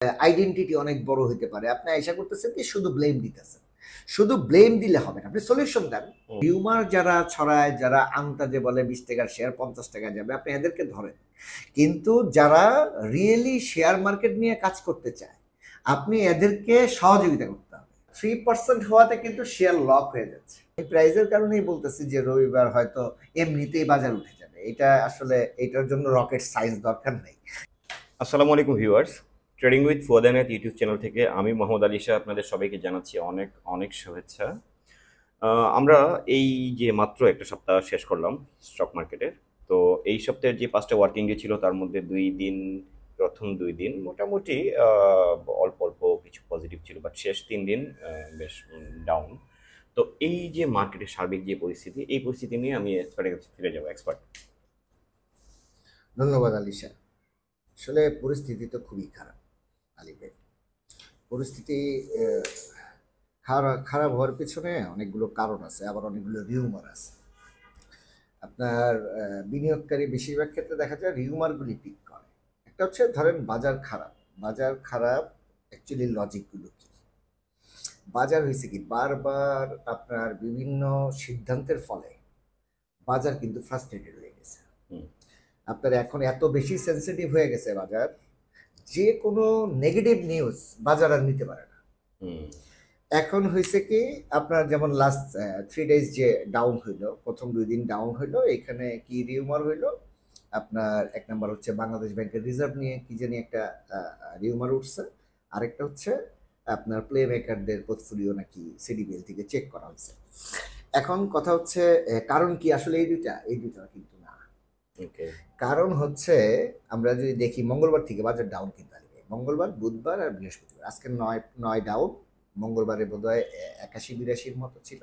Identity অনেক বড় হতে পারে। আপনি আশা করতেছেন কি শুধু ব্লেম দিতেছেন। শুধু ব্লেম দিলে হবে না, আপনি সলিউশন দেন। হিউমার যারা ছড়ায়, যারা আন্তাজে বলে 20 টাকার শেয়ার 50 টাকা যাবে, আপনি এদেরকে ধরেন। কিন্তু যারা রিয়েলি শেয়ার মার্কেট নিয়ে কাজ করতে চায়, আপনি এদেরকে সহযোগিতা করতে হবে। 3% হওয়াতে কিন্তু শেয়ার লক হয়ে যাচ্ছে। এই প্রাইজের কারণেই বলতেছি যে রবিবার হয়তো এমনিতেই বাজার উঠে যাবে। এটা আসলে এটার জন্য রকেট সায়েন্স দরকার নেই। আসসালামু আলাইকুম viewers, trading with Fuadanat YouTube channel থেকে আমি মোহাম্মদ আলী শাহ আপনাদের সবাইকে জানাচ্ছি অনেক অনেক শুভেচ্ছা। আমরা এই যে মাত্র একটা সপ্তাহ শেষ করলাম স্টক মার্কেটের। তো এই সপ্তাহের যে 5টা ওয়ার্কিং ডে ছিল তার মধ্যে প্রথম 2 দিন মোটামুটি অল্প অল্প কিছু পজিটিভ ছিল, বাট শেষ 3 দিন বেশ ডাউন। তো এই যে মার্কেটের সার্বিক যে পরিস্থিতি, এই পরিস্থিতি নিয়ে আমি এক্সপার্টের কাছে ফিরে যাবো। এক্সপার্ট। ধন্যবাদ আলিশা। আসলে পরিস্থিতি তো খুবই খারাপ আলিপের। পরিস্থিতি খারাপ হওয়ার পিছনে অনেকগুলো কারণ আছে, আবার অনেকগুলো রিউমার আছে। আপনার বিনিয়োগকারী বেশিরভাগ ক্ষেত্রে দেখা যায় রিউমারগুলি পিক করে। একটা হচ্ছে ধরেন বাজার খারাপ। বাজার খারাপ অ্যাকচুয়ালি লজিকগুলো কি? বাজার হয়েছে কি বারবার আপনার বিভিন্ন সিদ্ধান্তের ফলে বাজার কিন্তু ফ্রাস্ট্রেটেড হয়ে গেছে। আপনার এখন এত বেশি সেন্সিটিভ হয়ে গেছে বাজার, যে কোনো নেগেটিভ নিউজ বাজার আর নিতে পারে না। এখন হয়েছে কি আপনার যেমন লাস্ট 3 ডেজ যে ডাউন হইলো, প্রথম 2 দিন ডাউন হইলো, এখানে কি রিউমার হইলো? আপনার এক নাম্বার হচ্ছে বাংলাদেশ ব্যাংকের রিজার্ভ নিয়ে কি জানি একটা রিউমার উঠছে। আরেকটা হচ্ছে আপনার প্লে মেকারদের পোর্টফোলিও নাকি সিডিবিএল থেকে চেক করা হয়েছে। এখন কথা হচ্ছে কারণ কি আসলে এই দুইটা কিন্তু না। কারণ হচ্ছে আমরা যদি দেখি মঙ্গলবার থেকে বাজার ডাউন কিন্তু আসবে। মঙ্গলবার, বুধবার আর বৃহস্পতিবার, আজকে 9 ডাউন। মঙ্গলবারে বোধহয় 81-82 মতো ছিল,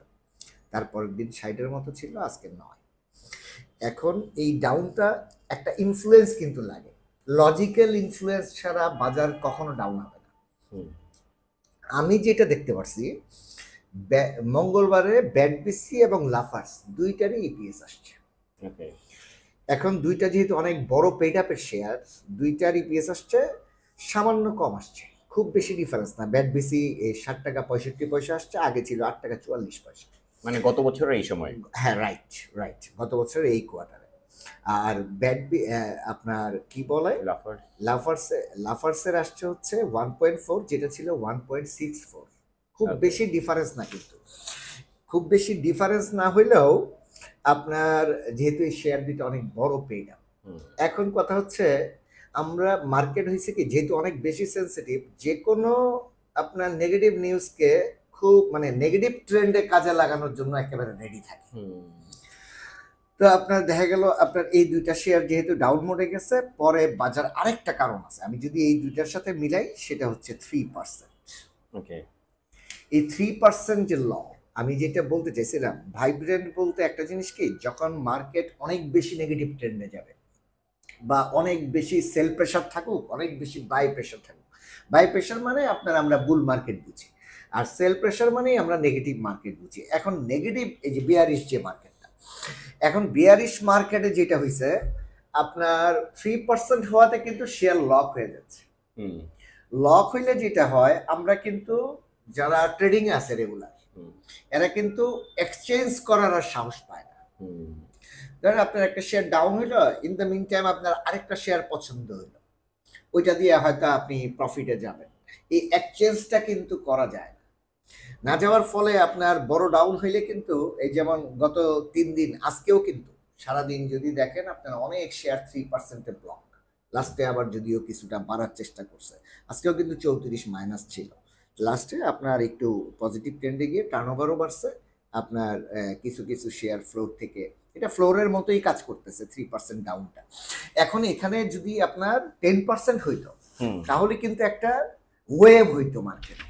তারপরের দিন 60-এর মতো ছিল, আজকে 9। এখন এই ডাউনটা একটা ইনফ্লুয়েন্স কিন্তু লাগে। লজিক্যাল ইনফ্লুয়েন্স ছাড়া বাজার কখনো ডাউন হবে না। আমি যেটা দেখতে পাচ্ছি মঙ্গলবারে ব্যাডবিসি এবং লাফার্স দুইটারই ইপিএস আসছে। এখন দুইটা যেহেতু অনেক বড় পেড আপের শেয়ার, দুইটার ইপিএস আসছে সামান্য কম আসছে, খুব বেশি ডিফারেন্স না। ব্যাডবিসি 7 টাকা 65 পয়সা আসছে, আগে ছিল 8 টাকা 44 পয়সা, মানে গত বছরের এই সময়। হ্যাঁ, রাইট, গত বছরের এই কোয়ার্টারে। আর আপনার কি বলে লাফার্সের আসছে হচ্ছে 1.4, যেটা ছিল 1.64। খুব বেশি ডিফারেন্স না, কিন্তু খুব বেশি ডিফারেন্স না হইলেও আপনার যেহেতু এই শেয়ার দুটো অনেক বড় পেড আপ। এখন কথা হচ্ছে আমরা মার্কেট হয়েছে কি যেহেতু অনেক বেশি সেন্সিটিভ, যে কোনো আপনার নেগেটিভ নিউজকে খুব মানে নেগেটিভ ট্রেন্ডে কাজে লাগানোর জন্য একেবারে রেডি থাকে। তো আপনার দেখা গেল আপনার এই দুইটা শেয়ার যেহেতু ডাউন মোডে গেছে, পরে বাজার আরেকটা কারণ আছে, আমি যদি এই দুইটার সাথে মিলাই সেটা হচ্ছে 3%। ওকে, এই 3% যে ল, আমি যেটা বলতে চাইছিলাম ভাইব্রেন্ট বলতে একটা জিনিস কি, যখন মার্কেট অনেক বেশি নেগেটিভ ট্রেন্ডে যাবে বা অনেক বেশি সেল প্রেশার থাকুক, অনেক বেশি বাই প্রেশার থাকুক। বাই প্রেশার মানে আপনার আমরা বুল মার্কেট বুঝি, আর সেল প্রেশার মানেই আমরা নেগেটিভ মার্কেট বুঝি। এখন নেগেটিভ এই যে বিয়ারিশ যে মার্কেটটা, এখন বিয়ারিশ মার্কেটে যেটা হয়েছে আপনার 3% হওয়াতে কিন্তু শেয়ার লক হয়ে যাচ্ছে। লক হইলে যেটা হয়, আমরা কিন্তু যারা ট্রেডিং এ আছে রেগুলার, এরা কিন্তু এক্সচেঞ্জ করার আর সাহস পায় না। ধরেন আপনার একটা শেয়ার ডাউন হইলো, ইন দ্য মিন টাইম আপনার আরেকটা শেয়ার পছন্দ হইলো, ওইটা দিয়ে হয়তো আপনি প্রফিটে যাবেন। এই এক্সচেঞ্জটা কিন্তু করা যায় না যাওয়ার ফলে আপনার বড় ডাউন হইলে কিন্তু এই যেমন গত 3 দিন, আজকেও কিন্তু সারাদিন যদি দেখেন আপনার অনেক শেয়ার 3% ব্লক। লাস্টে আবার যদিও কিছুটা বাড়ার চেষ্টা করছে, আজকেও কিন্তু 34 মাইনাস ছিল। লাস্টে আপনার একটু পজিটিভ ট্রেন্ডে গিয়ে টার্নওভারও বাড়ছে। আপনার কিছু কিছু শেয়ার ফ্লোর থেকে, এটা ফ্লোরের মতোই কাজ করতেছে 3% ডাউনটা। এখন এখানে যদি আপনার 10% হইতো, তাহলে কিন্তু একটা ওয়েভ হইতো মার্কেট,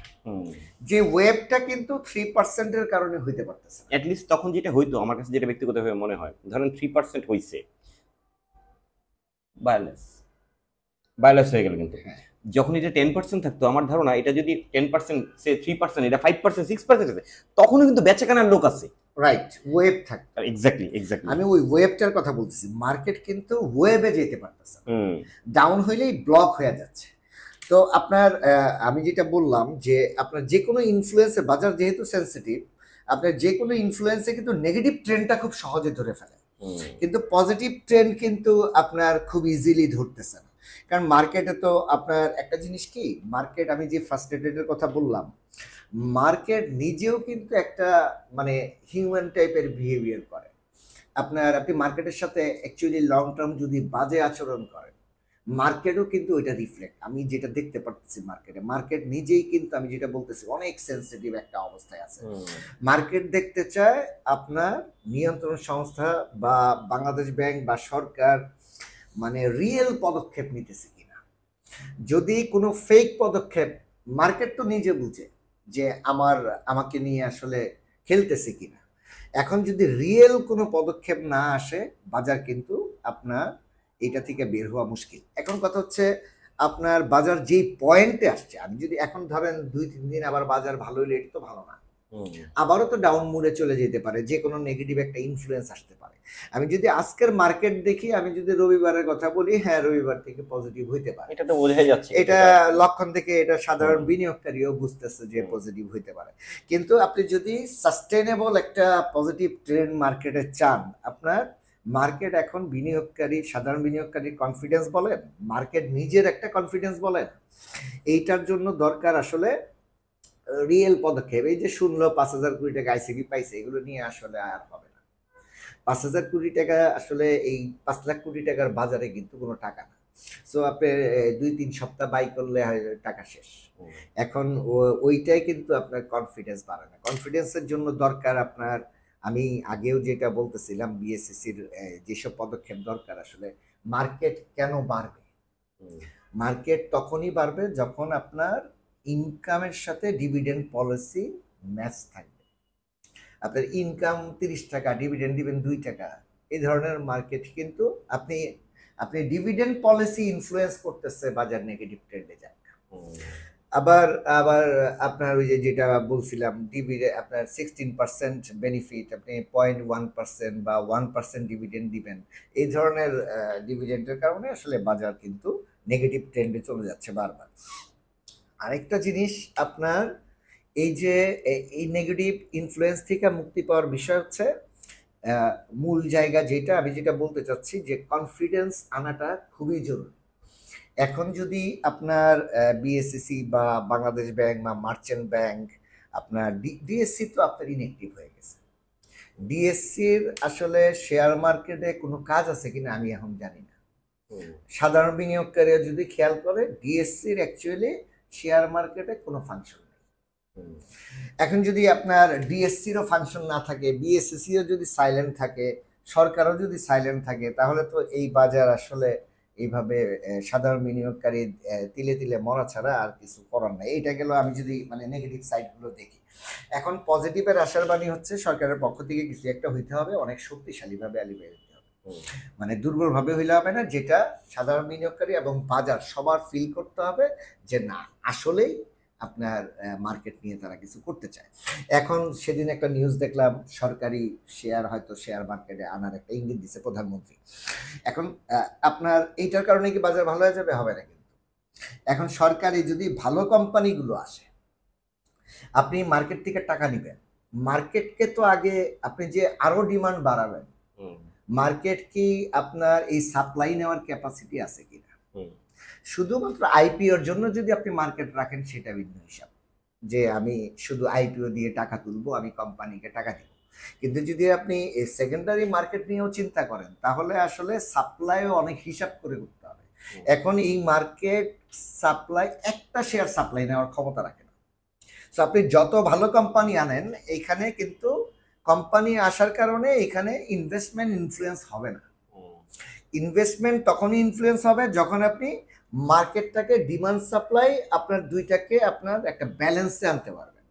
যে ওয়েভটা কিন্তু 3% এর কারণে হইতে পারতেছে। অ্যাট লিস্ট তখন যেটা হইতো, আমার কাছে যেটা ব্যক্তিগতভাবে মনে হয়, ধরেন 3% হইছে, বায়ালেস হয়ে গেল, কিন্তু যখন এটা 10% থাকতো, আমার ধারণা এটা যদি 10% সে 3%, এটা 5% 6% আছে, তখনও কিন্তু বেচাকেনার লোক আছে। রাইট, ওয়েভ থাকে। এক্স্যাক্টলি আমি ওই ওয়েভটার কথা বলতেছি। মার্কেট কিন্তু ওয়েভে যেতে পারতেছে, ডাউন হইলেই ব্লক হয়ে যাচ্ছে। তো আপনার আমি যেটা বললাম যে আপনার যে কোনো ইনফ্লুয়েন্সে, বাজার যেহেতু সেন্সিটিভ, আপনার যে কোনো ইনফ্লুয়েন্সে কিন্তু নেগেটিভ ট্রেন্ডটা খুব সহজে ধরে ফেলে, কিন্তু পজিটিভ ট্রেন্ড কিন্তু আপনার খুব ইজিলি ধরতেছে না। কারণ মার্কেটে তো আপনার একটা জিনিস কি, মার্কেট, আমি যে ফার্স্টেটেডের কথা বললাম, মার্কেট নিজেও কিন্তু একটা মানে হিউম্যান টাইপের বিহেভিয়ার করে। আপনি মার্কেটের সাথে অ্যাকচুয়ালি লং টার্ম যদি বাজে আচরণ করেন, মার্কেটও কিন্তু ওইটা রিফ্লেক্ট, আমি যেটা দেখতে পারতেছি মার্কেটে, মার্কেট নিজেই কিন্তু, আমি যেটা বলতেছি, অনেক সেন্সিটিভ একটা অবস্থায় আছে। মার্কেট দেখতে চায় আপনার নিয়ন্ত্রণ সংস্থা বা বাংলাদেশ ব্যাংক বা সরকার মানে রিয়েল পদক্ষেপ নিতেছে কিনা। যদি কোনো ফেক পদক্ষেপ, মার্কেট তো নিজে বুঝে যে আমাকে নিয়ে আসলে খেলতেছে কিনা। এখন যদি রিয়েল কোনো পদক্ষেপ না আসে, বাজার কিন্তু আপনার এটা থেকে বের হওয়া মুশকিল। এখন কথা হচ্ছে আপনার বাজার যেই পয়েন্টে আসছে, আমি যদি এখন ধরেন 2-3 দিন আবার বাজার ভালো হইলে, এটা তো ভালো না, আবারও তো ডাউন মুডে চলে যেতে পারে, যে কোনো নেগেটিভ একটা ইনফ্লুয়েন্স আসতে পারে। আমি যদি আজকের মার্কেট দেখি, আমি যদি রবিবারের কথা বলি, হ্যাঁ রবিবার থেকে পজিটিভ হইতে পারে, এটা তো বোঝাই যাচ্ছে, এটা লক্ষণ থেকে এটা সাধারণ বিনিয়োগকারীও বুঝতেছে যে পজিটিভ হইতে পারে। কিন্তু আপনি যদি সাস্টেনেবল একটা পজিটিভ ট্রেন্ড মার্কেটে চান, আপনার মার্কেট এখন বিনিয়োগকারী, সাধারণ বিনিয়োগকারীর কনফিডেন্স বলেন, মার্কেট নিজের একটা কনফিডেন্স বলেন, এইটার জন্য দরকার আসলে রিয়েল পদক্ষেপ। এই যে শুনলো 5,000 কোটি টাকা আইসিবি পাইছে, এগুলো নিয়ে আসলে আর হবে না। 5,000 কোটি টাকা আসলে এই 5 লাখ কোটি টাকার বাজারে কিন্তু কোনো টাকা না। সো আপনি 2-3 সপ্তাহ বাই করলে টাকা শেষ। এখন ওইটাই কিন্তু আপনার কনফিডেন্স বাড়ে না। কনফিডেন্সের জন্য দরকার আপনার, আমি আগেও যেটা বলতেছিলাম, বিএসসিসির যেসব পদক্ষেপ দরকার, আসলে মার্কেট কেন বাড়বে, মার্কেট তখনই বাড়বে যখন আপনার ইনকামের সাথে ডিভিডেন্ড পলিসি ম্যাচ থাকবে। আপনার ইনকাম 30 টাকা, ডিভিডেন্ড দিবেন 2 টাকা, এই ধরনের মার্কেট কিন্তু আপনি ডিভিডেন্ড পলিসি ইনফ্লুয়েন্স করতেছে বাজার নেগেটিভ ট্রেন্ডে যায়। আবার আবার আপনার ওই যে যেটা বলছিলাম, ডিভিডেন্ড আপনার 16% বেনিফিট, আপনি 0.1% বা 1% ডিভিডেন্ড দিবেন, এই ধরনের ডিভিডেন্ডের কারণে আসলে বাজার কিন্তু নেগেটিভ ট্রেন্ডে চলে যাচ্ছে বারবার। আরেকটা জিনিস আপনার, এই যে এই নেগেটিভ ইনফ্লুয়েন্স থেকে মুক্তি পাওয়ার বিষয় হচ্ছে মূল জায়গা, যেটা আমি যেটা বলতে চাচ্ছি, যে কনফিডেন্স আনাটা খুবই জরুরি। এখন যদি আপনার বিএসসিসি বা বাংলাদেশ ব্যাংক বা মার্চেন্ট ব্যাংক, আপনার ডিএসসি তো আপনার ইনঅ্যাক্টিভ হয়ে গেছে, ডিএসসির আসলে শেয়ার মার্কেটে কোনো কাজ আছে কিনা আমি এখন জানি না। সাধারণ বিনিয়োগকারীরা যদি খেয়াল করে, ডিএসসির অ্যাকচুয়ালি শেয়ার মার্কেটে কোনো ফাংশন নেই। এখন যদি আপনার ডিএসসিরও ফাংশন না থাকে, বিএসসিসিও যদি সাইলেন্ট থাকে, সরকারও যদি সাইলেন্ট থাকে, তাহলে তো এই বাজার আসলে এইভাবে সাধারণ বিনিয়োগকারী তিলে তিলে মরা ছাড়া আর কিছু করার নাই। এইটা গেল আমি যদি মানে নেগেটিভ সাইডগুলো দেখি। এখন পজিটিভের আশার বাণী হচ্ছে সরকারের পক্ষ থেকে কিছু একটা হইতে হবে, অনেক শক্তিশালীভাবে আলিয়ে দিতে হবে, মানে দুর্বলভাবে হইলে হবে না, যেটা সাধারণ বিনিয়োগকারী এবং বাজার সবার ফিল করতে হবে যে না, আসলেই আপনার মার্কেট নিয়ে তারা কিছু করতে চায়। এখন সেদিন একটা নিউজ দেখলাম, সরকারি শেয়ার হয়তো শেয়ার মার্কেটে আনার একটা ইঙ্গিত দিচ্ছে প্রধানমন্ত্রী। এখন আপনার এইটার কারণে কি বাজার ভালো হয়ে যাবে? হবে না কিন্তু। এখন সরকারি যদি ভালো কোম্পানিগুলো আসে, আপনি মার্কেট থেকে টাকা নেবেন, মার্কেটকে তো আগে আপনি যে আরো ডিমান্ড বাড়াবেন, মার্কেট কি আপনার এই সাপ্লাই নেওয়ার ক্যাপাসিটি আছে কিনা। শুধুমাত্র আইপিওর জন্য যদি আপনি মার্কেট রাখেন, সেটা ভিন্ন হিসাব, যে আমি শুধু আইপিও দিয়ে টাকা তুলবো, আমি কোম্পানিকে টাকা দিব। কিন্তু যদি আপনি সেকেন্ডারি মার্কেট নিয়েও চিন্তা করেন, তাহলে আসলে সাপ্লাইও অনেক হিসাব করে করতে হবে। এখন এই মার্কেট সাপ্লাই, একটা শেয়ার সাপ্লাই নেওয়ার ক্ষমতা রাখে না। তো আপনি যত ভালো কোম্পানি আনেন, এখানে কিন্তু কোম্পানি আসার কারণে এখানে ইনভেস্টমেন্ট ইনফ্লুয়েন্স হবে না। ইনভেস্টমেন্ট তখনই ইনফ্লুয়েন্স হবে যখন আপনি মার্কেটটাকে, ডিমান্ড সাপ্লাই আপনার দুইটাকে আপনার একটা ব্যালেন্সে আনতে পারবেন।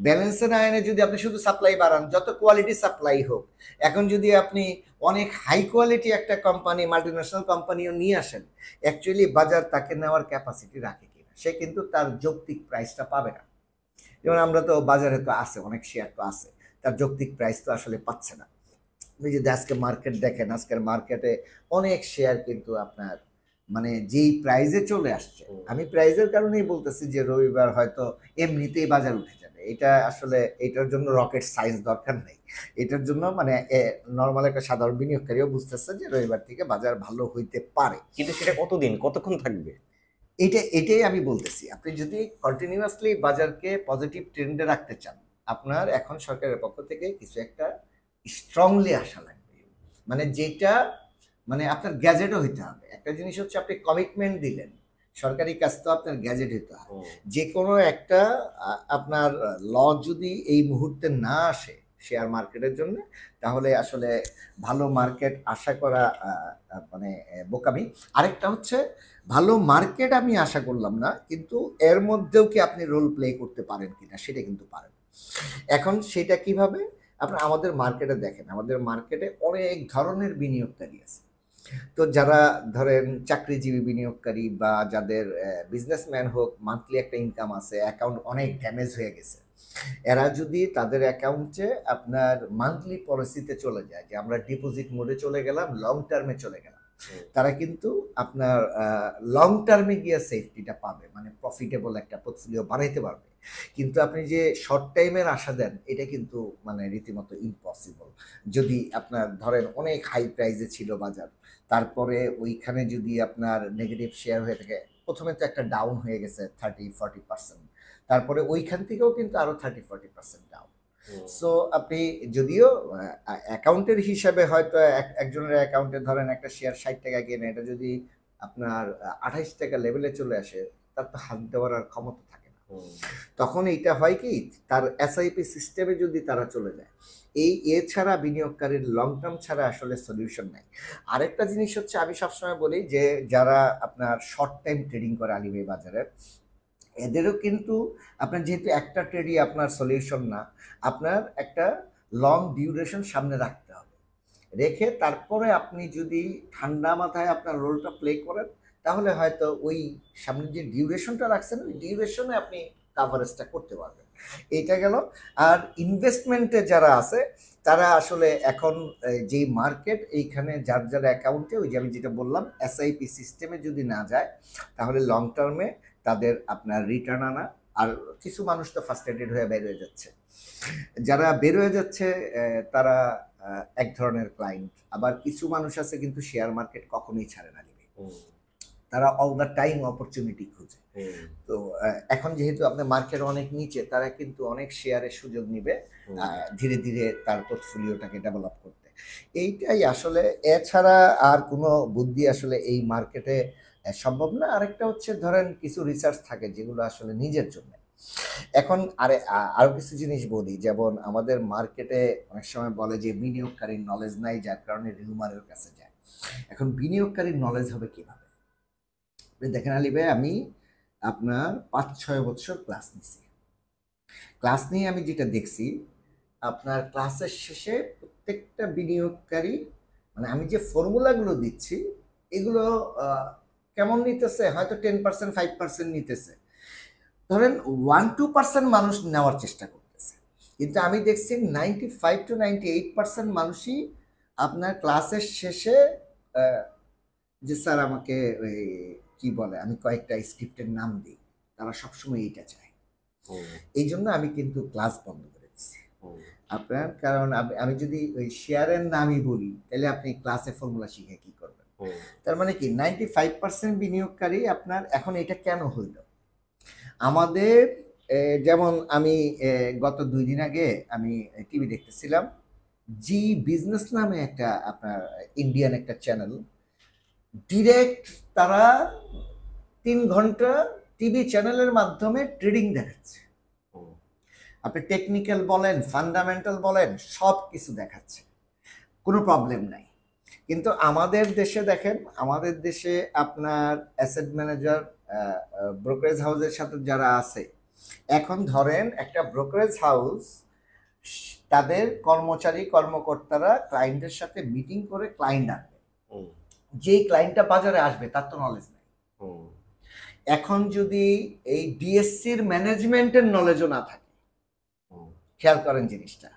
ব্যালেন্সে না এনে যদি আপনি শুধু সাপ্লাই বাড়ান, যত কোয়ালিটি সাপ্লাই হোক, এখন যদি আপনি অনেক হাই কোয়ালিটি একটা কোম্পানি, মাল্টিন্যাশনাল কোম্পানিও নিয়ে আসেন, অ্যাকচুয়ালি বাজার তাকে নেওয়ার ক্যাপাসিটি রাখে কিনা, সে কিন্তু তার যৌক্তিক প্রাইসটা পাবে না। যেমন আমরা তো বাজারে তো আছে, অনেক শেয়ার তো আছে, তার যৌক্তিক প্রাইস তো আসলে পাচ্ছে না। আপনি যদি আজকে মার্কেট দেখেন, আজকের মার্কেটে অনেক শেয়ার কিন্তু আপনার মানে যেই প্রাইজে চলে আসছে, আমি প্রাইজের কারণেই বলতেছি যে রবিবার হয়তো এমনিতেই বাজার উঠে যাবে। এটা আসলে এটার জন্য রকেট সায়েন্স দরকার নেই। এটার জন্য মানে নর্মাল একটা সাধারণ বিনিয়োগকারীও বুঝতেছে যে রবিবার থেকে বাজার ভালো হইতে পারে। কিন্তু সেটা কতদিন, কতক্ষণ থাকবে? এটাই আমি বলতেছি, আপনি যদি কন্টিনিউয়াসলি বাজারকে পজিটিভ ট্রেন্ডে রাখতে চান, আপনার এখন সরকারের পক্ষ থেকে কিছু একটা স্ট্রংলি আসা লাগবে। মানে যেটা মানে আপনার গ্যাজেটও হইতে হবে। একটা জিনিস হচ্ছে আপনি কমিটমেন্ট দিলেন, সরকারি কাজ তো আপনার গ্যাজেট হইতে হবে। যে কোনো একটা আপনার ল যদি এই মুহূর্তে না আসে শেয়ার মার্কেটের জন্য, তাহলে আসলে ভালো মার্কেট আশা করা মানে বোকামি। আরেকটা হচ্ছে ভালো মার্কেট আমি আশা করলাম না, কিন্তু এর মধ্যেও কি আপনি রোল প্লে করতে পারেন কিনা সেটা কিন্তু পারেন। এখন সেটা কিভাবে? আপনার আমাদের মার্কেটে দেখেন, আমাদের মার্কেটে অনেক ধরনের বিনিয়োগকারী আছে। তো যারা ধরেন চাকরিজীবী বিনিয়োগকারী বা যাদের বিজনেসম্যান হোক, মান্থলি একটা ইনকাম আছে, অ্যাকাউন্ট অনেক ড্যামেজ হয়ে গেছে, এরা যদি তাদের অ্যাকাউন্টে আপনার মান্থলি পলিসিতে চলে যায় যে আমরা ডিপোজিট মোডে চলে গেলাম, লং টার্মে চলে গেলাম, তারা কিন্তু আপনার লং টার্মে গিয়ে সেফটিটা পাবে, মানে প্রফিটেবল একটা পোর্টফোলিও বানাইতে পারবে। কিন্তু আপনি যে শর্ট টাইমের আশা দেন, এটা কিন্তু মানে রীতিমতো ইম্পসিবল। যদি আপনার ধরেন অনেক হাই প্রাইসে ছিল বাজার, তারপরে ওইখানে যদি আপনার নেগেটিভ শেয়ার হয়ে থাকে, প্রথমে তো একটা ডাউন হয়ে গেছে 30-40%, তারপরে ওইখান থেকেও কিন্তু আরো 30-40% ডাউন। সো আপনি যদিও অ্যাকাউন্টের হিসাবে হয়তো একজনের অ্যাকাউন্টে ধরেন একটা শেয়ার 60 টাকা কেনে, এটা যদি আপনার 28 টাকা লেভেলে চলে আসে, তার তো হাত দেওয়ার আর ক্ষমতা থাকে না। তখন এইটা হয় কি, তার এসআইপি সিস্টেমে যদি তারা চলে যায়, এছাড়া বিনিয়োগকারীর লং টার্ম ছাড়া আসলে সলিউশন নাই। আরেকটা জিনিস হচ্ছে, আমি সবসময় বলি যে যারা আপনার শর্ট টাইম ট্রেডিং করে আলিবাই বাজারে, এদেরও কিন্তু আপনার যেহেতু একটা ট্রেডই আপনার সলিউশন না, আপনার একটা লং ডিউরেশন সামনে রাখতে হবে। রেখে তারপরে আপনি যদি ঠান্ডা মাথায় আপনার রোলটা প্লে করেন, তাহলে হয়তো ওই সামনে যে ডিউরেশনটা রাখছেন, ওই ডিউরেশনে আপনি কাভারেজটা করতে পারবেন। এইটা গেল। আর ইনভেস্টমেন্টে যারা আছে, তারা আসলে এখন যেই মার্কেট, এইখানে যার যার অ্যাকাউন্টে ওই যে আমি যেটা বললাম এসআইপি সিস্টেমে যদি না যায়, তাহলে লং টার্মে তাদের আপনার রিটার্ন আনা। আর কিছু মানুষ তো ফার্স্ট্রেটেড হয়ে বের হয়ে যাচ্ছে, যারা বের হয়ে যাচ্ছে তারা এক ধরনের ক্লায়েন্ট। আবার কিছু মানুষ আছে কিন্তু শেয়ার মার্কেট কখনোই ছাড়ে না, দিবে তারা অল দ্য টাইম অপরচুনিটি খুঁজে। তো এখন যেহেতু আপনার মার্কেট অনেক নিচে, তারা কিন্তু অনেক শেয়ারের সুযোগ নিবে ধীরে ধীরে তার পোর্টফোলিওটাকে ডেভেলপ করতে। এইটাই আসলে, এছাড়া আর কোনো বুদ্ধি আসলে এই মার্কেটে সম্ভব না। আরেকটা হচ্ছে ধরেন কিছু রিসার্চ থাকে যেগুলো আসলে নিজের জন্য। এখন আরো কিছু জিনিস বলি, যেমন আমাদের মার্কেটে অনেক সময় বলে যে বিনিয়োগকারীর নলেজ নাই, যার কারণে রিউমারের কাছে যায়। এখন বিনিয়োগকারীর নলেজ হবে কিভাবে? দেখেন আলী ভাই, আমি আপনার 5-6 বছর ক্লাস নিছি। ক্লাস নিয়ে আমি যেটা দেখছি, আপনার ক্লাসের শেষে প্রত্যেকটা বিনিয়োগকারী, মানে আমি যে ফর্মুলাগুলো দিচ্ছি, এগুলো কেমন নিতেছে, হয়তো 10% 5% নিতেছে, ধরেন 1-2% মানুষ নেওয়ার চেষ্টা করতেছে। কিন্তু আমি দেখছি 95-98% মানুষই আপনার ক্লাসের শেষে যে স্যার আমাকে ওই কি বলে, আমি কয়েকটা স্ক্রিপ্টের নাম দিই, তারা সবসময় এইটা চায়। এই জন্য আমি কিন্তু ক্লাস বন্ধ করে দিচ্ছি আপনার। কারণ আমি যদি ওই শেয়ারের নামই বলি, তাহলে আপনি ক্লাসে ফর্মুলা শিখে কি করবেন? তার মানে কি 95% বিনিয়োগকারী আপনার এখন এটা কেন হইল? আমাদের যেমন আমি গত 2 দিন আগে আমি টিভি দেখতেছিলাম, জি বিজনেস নামে একটা আপনার ইন্ডিয়ান একটা চ্যানেল, ডিরেক্ট তারা 3 ঘন্টা টিভি চ্যানেলের মাধ্যমে ট্রেডিং দেখাচ্ছে। আপনি টেকনিক্যাল বলেন, ফান্ডামেন্টাল বলেন, সব কিছু দেখাচ্ছে, কোনো প্রবলেম নাই। কিন্তু আমাদের দেশে দেখেন, আমাদের দেশে আপনার অ্যাসেট ম্যানেজার, ব্রোকারেজ হাউসের সাথে যারা আছে, এখন ধরেন একটা ব্রোকারেজ হাউস তাদের কর্মকর্তারা ক্লায়েন্টের সাথে মিটিং করে ক্লায়েন্ট আনবে, যেই ক্লায়েন্টটা বাজারে আসবে তার তো নলেজ নেই। এখন যদি এই ডিএসসির ম্যানেজমেন্টের নলেজও না থাকে, খেয়াল করেন জিনিসটা,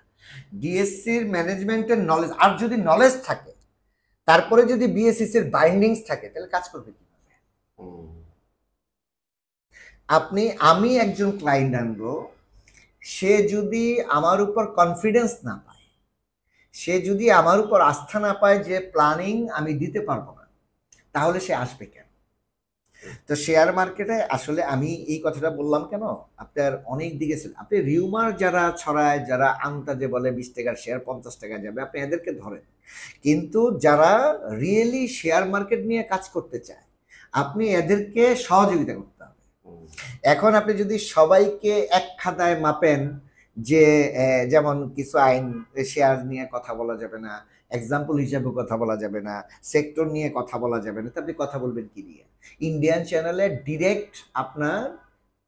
ডিএসসির ম্যানেজমেন্টের নলেজ, আর যদি নলেজ থাকে, তারপরে যদি বিএসসিসির বাইন্ডিংস থাকে, তাহলে কাজ করবে কিভাবে? হুম, আমি একজন ক্লায়েন্ট আনবো, সে যদি আমার উপর কনফিডেন্স না পায়, সে যদি আমার উপর আস্থা না পায় যে প্ল্যানিং আমি দিতে পারবো না, তাহলে সে আসবে কেন? তো শেয়ার মার্কেটে আসলে আমি এই কথাটা বললাম কেন, আপনার অনেক দিকে আপনি রিউমার যারা ছড়ায়, যারা আন্তাজে বলে 20 টাকার শেয়ার 50 টাকা যাবে, আপনি এদেরকে ধরেন। কিন্তু যারা রিয়েলি শেয়ার মার্কেট নিয়ে কাজ করতে চায়, আপনি এদেরকে সহযোগিতা করতে হবে। হুম, এখন আপনি যদি সবাইকে এক খাতায় মাপেন যে যেমন কিছু আইন, শেয়ার নিয়ে কথা বলা যাবে না, এক্সাম্পল হিসাবে কথা বলা যাবে না, সেক্টর নিয়ে কথা বলা যাবে না, তো আপনি কথা বলবেন কি নিয়ে? ইন্ডিয়ান চ্যানেলে ডিরেক্ট আপনার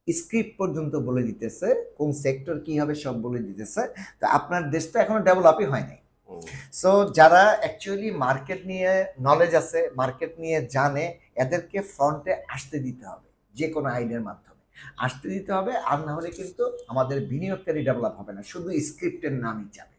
স্ক্রিপ্ট পর্যন্ত বলে দিতেছে, কোন সেক্টর কি হবে সব বলে দিতেছে। তো আপনার দেশটা এখনো ডেভেলপই হয় নাই। হুম, সো যারা অ্যাকচুয়ালি মার্কেট নিয়ে নলেজ আছে, মার্কেট নিয়ে জানে, এদেরকে ফ্রন্টে আসতে দিতে হবে, যে কোনো আইনের মাধ্যমে আসতে দিতে হবে। আর না হলে কিন্তু আমাদের বিনিয়োগকারী ডেভেলপ হবে না, শুধু স্ক্রিপ্টের নামই যাবে,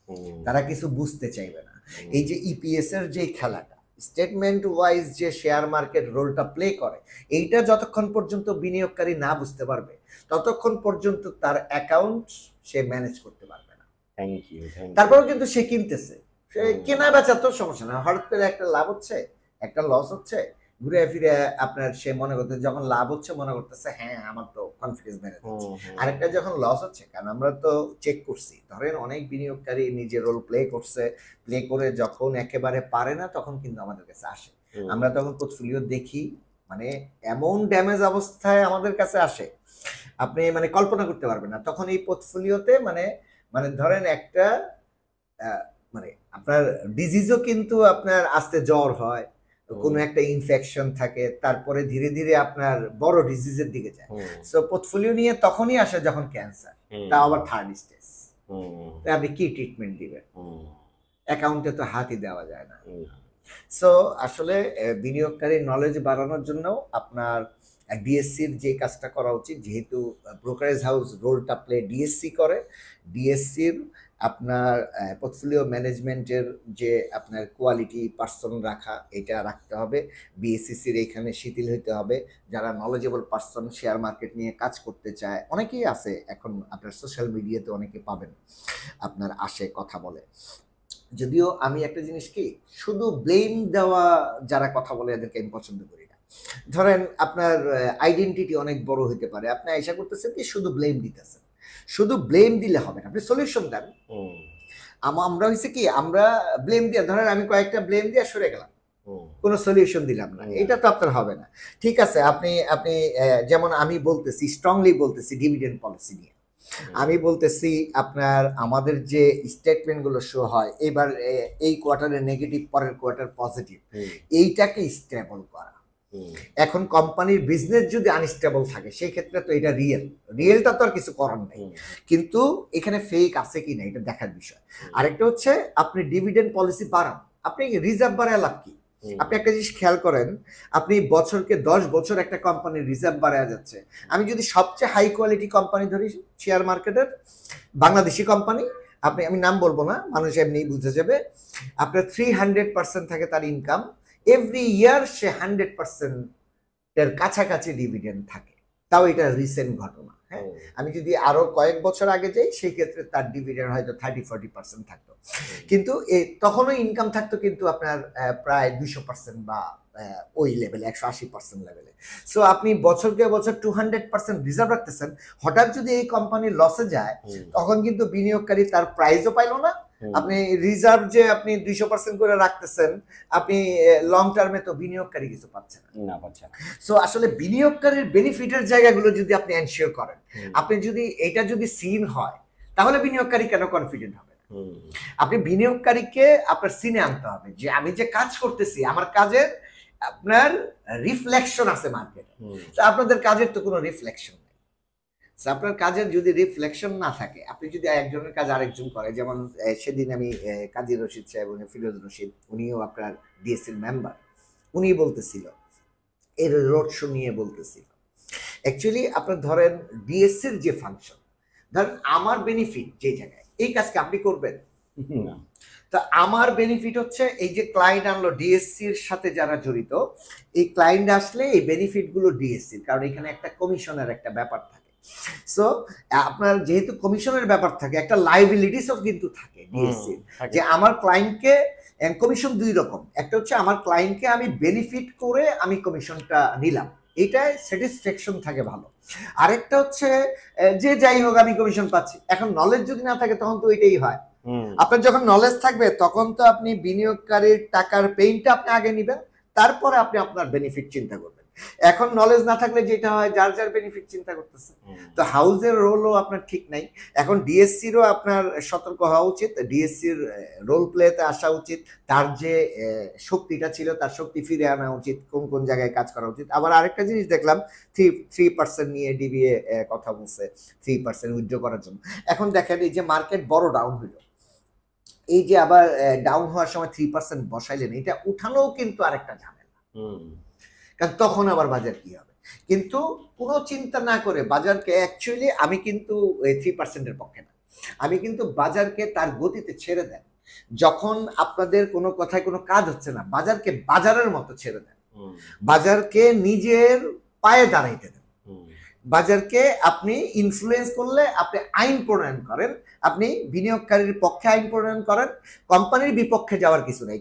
হুম, তারা কিছু বুঝতে চাইবে না। হুম, এই যে ইপিএস এর যে খেলাটা, স্টেটমেন্ট ওয়াইজ যে শেয়ার মার্কেট রোলটা প্লে করে, এইটা যতক্ষণ পর্যন্ত বিনিয়োগকারী না বুঝতে পারবে, ততক্ষণ পর্যন্ত তার অ্যাকাউন্ট সে ম্যানেজ করতে পারবে না। Thank you, thank you. তারপরেও কিন্তু সে কিনতেছে, সে হুম, কেনা বেচা তো সমস্যা না, হঠাৎ করে একটা লাভ হচ্ছে, একটা লস হচ্ছে, ঘুরে ফিরে আপনার সে মনে করতে, যখন লাভ হচ্ছে মনে করতেছে হ্যাঁ আমার তো কনফিডেন্স বেড়ে যাচ্ছে। হুম, হুম, আরেকটা যখন লস হচ্ছে, কারণ আমরা তো চেক করছি, ধরেন অনেক বিনিয়োগকারী নিজের রোল প্লে করছে, প্লে করে যখন একেবারে পারে না, তখন কিন্তু আমাদের কাছে আসে। হুম, আমরা তখন পোর্টফোলিও দেখি, মানে এমন ড্যামেজ অবস্থায় আমাদের কাছে আসে, আপনি মানে কল্পনা করতে পারবেন না। তখন এই পোর্টফোলিওতে মানে মানে ধরেন একটা আহ, মানে আপনার ডিজিজও কিন্তু আপনার আস্তে জ্বর হয়, কোনো একটা ইনফেকশন থাকে, তারপরে ধীরে ধীরে আপনার বড় ডিজিজের দিকে যায়। হুম, সো পোর্টফোলিও নিয়ে তখনই আসে যখন ক্যান্সার, হুম, তা আবার থার্ড স্টেজ। হুম, আপনি কি ট্রিটমেন্ট দিবেন? হুম, অ্যাকাউন্টে তো হাতই দেওয়া যায় না। হুম, সো আসলে বিনিয়োগকারীর নলেজ বাড়ানোর জন্য আপনার ডিএসসির যে কাজটা করা উচিত, যেহেতু ব্রোকারেজ হাউস রোলটা প্লে ডিএসসি করে, ডিএসসির আপনার পোর্টফোলিও ম্যানেজমেন্টের যে আপনার কোয়ালিটি পার্সন রাখা, এটা রাখতে হবে। বিএসসিসির এখানে শিথিল হইতে হবে। যারা নলেজেবল পার্সন শেয়ার মার্কেট নিয়ে কাজ করতে চায়, অনেকেই আছে এখন, আপনার সোশ্যাল মিডিয়াতে অনেকে পাবেন, আপনার আসে কথা বলে। যদিও আমি একটা জিনিস কি, শুধু ব্লেম দেওয়া যারা কথা বলে এদেরকে আমি পছন্দ করি না। ধরেন আপনার আইডেন্টিটি অনেক বড় হইতে পারে, আপনি আশা করতেছেন কি শুধু ব্লেম দিতেছেন, শুধু ব্লেম দিলে হবে না, আপনি সলিউশন দেন। হুম, আমরা হয়েছে কি, আমরা ব্লেম দিয়ে, ধরেন আমি কয়েকটা ব্লেম দিয়ে সরে গেলাম, হুম, কোনো সলিউশন দিলাম না, না, এটা তো আপনার হবে না। ঠিক আছে, আপনি আপনি যেমন আমি বলতেছি, স্ট্রংলি বলতেছি ডিভিডেন্ড পলিসি নিয়ে, আমি বলতেছি আপনার আমাদের যে স্টেটমেন্টগুলো শো হয়, এবার এই কোয়ার্টারে নেগেটিভ, পরের কোয়ার্টার পজিটিভ, হুম, এইটাকে স্টেবল করা। হুম, এখন কোম্পানির বিজনেস যদি আনস্টেবল থাকে, সেই ক্ষেত্রে তো এটা রিয়েলটা তো আর কিছু করার নেই, হুম, কিন্তু এখানে ফেক আছে কি না এটা দেখার বিষয়। আরেকটা হচ্ছে আপনি ডিভিডেন্ড পলিসি বাড়ান, আপনি রিজার্ভ বাড়ায় লাভ কি? হুম, আপনি একটা জিনিস খেয়াল করেন, আপনি বছরকে 10 বছর একটা কোম্পানির রিজার্ভ বাড়ায় যাচ্ছে। আমি যদি সবচেয়ে হাই কোয়ালিটি কোম্পানি ধরি শেয়ার মার্কেটের, বাংলাদেশি কোম্পানি, আমি নাম বলবো না, মানুষ এমনি বুঝে যাবে, আপনার 300% থাকে তার ইনকাম, এভরি ইয়ার সে 100% এর কাছাকাছি ডিভিডেন্ড থাকে, তাও এটা রিসেন্ট ঘটনা। হ্যাঁ, হুম, আমি যদি আরো কয়েক বছর আগে যাই, সেই ক্ষেত্রে তার ডিভিডেন্ড হয়তো 30-40% থাকতো, কিন্তু তখনও ইনকাম থাকতো কিন্তু আপনার প্রায় 200% বা ওই লেভেলে 180% লেভেলে। সো আপনি বছরকে বছর 200% রিজার্ভ রাখতেছেন, হঠাৎ যদি এই কোম্পানি লসে যায়, হুম, তখন কিন্তু বিনিয়োগকারী তার প্রাইজও পাইলো না। হুম, আপনি রিজার্ভ যে আপনি 200% করে রাখতেছেন, আপনি লং টার্মে তো বিনিয়োগকারী কিছু পাচ্ছেন না। না পাচ্ছে না। সো আসলে বিনিয়োগকারীর বেনিফিটের জায়গাগুলো যদি আপনি এনশিওর করেন, হুম, আপনি যদি এটা যদি সিন হয়, তাহলে বিনিয়োগকারী কেন কনফিডেন্ট হবে? হুম, আপনি বিনিয়োগকারীকে আপনার সিনে আনতে হবে যে আমি যে কাজ করতেছি, আমার কাজের আপনার রিফ্লেকশন আছে মার্কেটে। হুম, আপনাদের কাজের তো কোনো রিফ্লেকশন নেই। আপনার কাজের যদি রিফ্লেকশন না থাকে, আপনি যদি একজনের কাজ আরেকজন করে, যেমন সেদিন আমি কাজী রশিদ সাহেব, উনি ফিরোজ রশিদ, উনিও আপনার ডিএসসির মেম্বার, উনি বলতেছিল, এর রোড শো নিয়ে বলতেছিল, অ্যাকচুয়ালি আপনার ধরেন ডিএসসির যে ফাংশন, ধরেন আমার বেনিফিট যে জায়গায়, এই কাজকে আপনি করবেন না, তো আমার বেনিফিট হচ্ছে এই যে ক্লায়েন্ট আনলো ডিএসসির সাথে যারা জড়িত, এই ক্লায়েন্ট আসলে এই বেনিফিটগুলো ডিএসসির, কারণ এখানে একটা কমিশনের একটা ব্যাপার থাকে। সো আপনার যেহেতু কমিশনের ব্যাপার থাকে, একটা লাইবিলিটিসও কিন্তু থাকে ডিএসসির, যে আমার ক্লায়েন্টকে কমিশন দুই রকম, একটা হচ্ছে আমার ক্লায়েন্টকে আমি বেনিফিট করে আমি কমিশনটা নিলাম, এটাই স্যাটিসফ্যাকশন থাকে ভালো। আরেকটা হচ্ছে যে যাই হোক আমি কমিশন পাচ্ছি। এখন নলেজ যদি না থাকে তখন তো এটাই হয়। আপনার যখন নলেজ থাকবে তখন তো আপনি বিনিয়োগকারীর টাকার পেইনটা আপনি আগে নেবেন, তারপরে আপনি আপনার বেনিফিট চিন্তা করবেন। এখন নলেজ না থাকলে যেটা হয় যার যার বেনিফিট চিন্তা করতেছে, তো হাউসের রোলও আপনার ঠিক নাই। এখন ডিএসসিরও আপনার সতর্ক হওয়া উচিত, ডিএসসির রোল প্লেতে আসা উচিত, তার যে শক্তিটা ছিল তার শক্তি ফিরে আনা উচিত, কোন কোন জায়গায় কাজ করা উচিত। আবার আরেকটা জিনিস দেখলাম 3% নিয়ে ডিবিএ কথা বলছে 3% উইথড্র করার জন্য। এখন দেখেন এই যে মার্কেট বড় ডাউন হইলো, এই যে আবার ডাউন হওয়ার সময় 3% বসাইলেন, এটা উঠানোও কিন্তু আরেকটা ঝামেলা, কারণ তখন আবার বাজার কি হবে। কিন্তু কোনো চিন্তা না করে বাজারকে, অ্যাকচুয়ালি আমি কিন্তু 3%-এর পক্ষে না, আমি কিন্তু বাজারকে তার গতিতে ছেড়ে দেন। যখন আপনাদের কোনো কথায় কোনো কাজ হচ্ছে না, বাজারকে বাজারের মতো ছেড়ে দেন, বাজারকে নিজের পায়ে দাঁড়াইতে দেন। বাজারকে আপনি ইনফ্লুয়েন্স করলে আপনি আইন প্রণয়ন করেন, আপনি বিনিয়োগকারীর পক্ষে আইন প্রণয়ন করেন, কোম্পানির বিপক্ষে যাওয়ার কিছু নেই।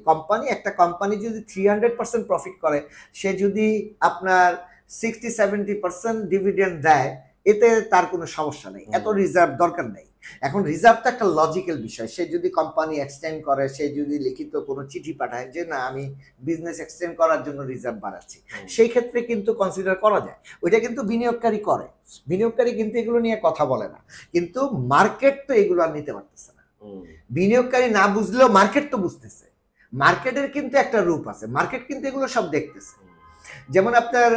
একটা কোম্পানি যদি 300% প্রফিট করে, সে যদি আপনার 60-70% ডিভিডেন্ড দেয়, এতে তার কোনো সমস্যা নেই, এত রিজার্ভ দরকার নেই। এখন রিজার্ভটা একটা লজিক্যাল বিষয়। সে যদি কোম্পানি এক্সটেন্ড করে, সে যদি লিখিত কোনো চিঠি পাঠায় যে না আমি বিজনেস এক্সটেন্ড করার জন্য রিজার্ভ বাড়াচ্ছি, সেই ক্ষেত্রে কিন্তু কনসিডার করা যায়। ওইটা কিন্তু বিনিয়োগকারী করে, বিনিয়োগকারী কিন্তু এগুলো নিয়ে কথা বলে না, কিন্তু মার্কেট তো এগুলো আর নিতে পারতেছে না। বিনিয়োগকারী না বুঝলেও মার্কেট তো বুঝতেছে, মার্কেটের কিন্তু একটা রূপ আছে, মার্কেট কিন্তু এগুলো সব দেখতেছে। যেমন আপনার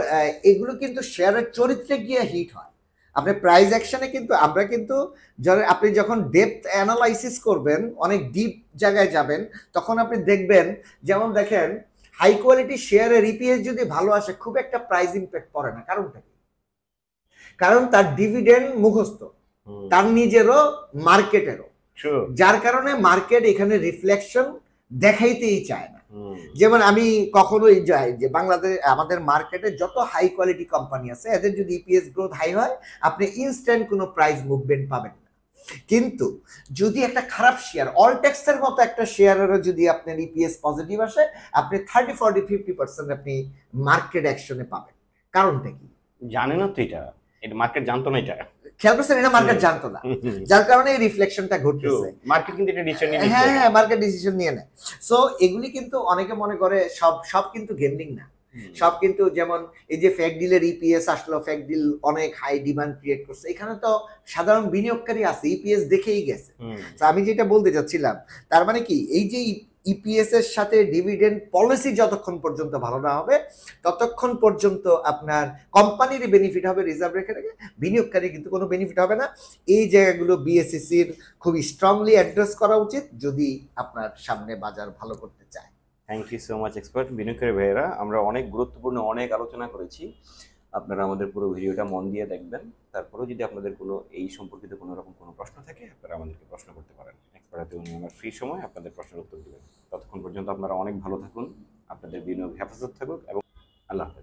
এগুলো কিন্তু শেয়ারের চরিত্রে গিয়ে হিট হয়। আপনি প্রাইস অ্যাকশনে কিন্তু আমরা কিন্তু আপনি যখন ডেপথ অ্যানালাইসিস করবেন, অনেক ডিপ জায়গায় যাবেন, তখন আপনি দেখবেন, যেমন দেখেন হাই কোয়ালিটি শেয়ারের ইপিএস যদি ভালো আসে, খুব একটা প্রাইস ইম্প্যাক্ট পড়ে না। কারণটা কি? কারণ তার ডিভিডেন্ড মুখস্থ, তার নিজেরও মার্কেটেরও, যার কারণে মার্কেট এখানে রিফ্লেকশন দেখাইতেই চায় না। যেমন আমি কখনোই যাই যে বাংলাদেশ আমাদের মার্কেটে যত হাই কোয়ালিটি কোম্পানি আছে, এদের যদি ইপিএস গ্রোথ হাই হয়, আপনি ইনস্ট্যান্ট কোনো প্রাইস মুভমেন্ট পাবেন না। কিন্তু যদি একটা খারাপ শেয়ার, অলটেক্সের মতো একটা শেয়ারেরও যদি আপনার ইপিএস পজিটিভ আসে, আপনি 30-40-50% আপনি মার্কেট অ্যাকশনে পাবেন। কারণটা কি? জানে না তো, এটা মার্কেট জানতো না, এটা খেয়াল করছেন, এটা মার্কেট জানতো না, যার কারণে এই রিফ্লেকশনটা ঘটতেছে। মার্কেট কিন্তু এটা ডিসিশন নিয়ে, হ্যাঁ মার্কেট ডিসিশন নিয়ে নেয়। সো এগুলি কিন্তু অনেকে মনে করে সব কিন্তু গেমলিং না, সব কিন্তু, যেমন এই যে ফেক ডিলের ইপিএস আসলো, ফেক ডিল অনেক হাই ডিমান্ড ক্রিয়েট করছে, এখানে তো সাধারণ বিনিয়োগকারী আছে, ইপিএস দেখেই গেছে। তো আমি যেটা বলতে চাচ্ছিলাম, তার মানে কি, এই যে ইপিএস এর সাথে ডিভিডেন্ড পলিসি যতক্ষণ পর্যন্ত ভালো না হবে, ততক্ষণ পর্যন্ত আপনার কোম্পানির বেনিফিট হবে রিজার্ভ রেখে রেখে, বিনিয়োগকারী কিন্তু কোনো বেনিফিট হবে না। এই জায়গাগুলো বিএসইসির খুব স্ট্রংলি অ্যাড্রেস করা উচিত যদি আপনার সামনে বাজার ভালো করতে চায়। Thank you so much expert বিনিয়োগকারী ভাইয়েরা। আমরা অনেক গুরুত্বপূর্ণ অনেক আলোচনা করেছি, আপনারা আমাদের পুরো ভিডিওটা মন দিয়ে দেখবেন। তারপরেও যদি আপনাদের কোনো এই সম্পর্কিত কোনো রকম কোনো প্রশ্ন থাকে, আপনারা আমাদেরকে প্রশ্ন করতে পারেন। এক্সপার্ট উনি আমার ফ্রি সময় আপনাদের প্রশ্নের উত্তর দেবেন। ততক্ষণ পর্যন্ত আপনারা অনেক ভালো থাকুন, আপনাদের বিনিয়োগ হেফাজত থাকুক, এবং আল্লাহ হাফেজ।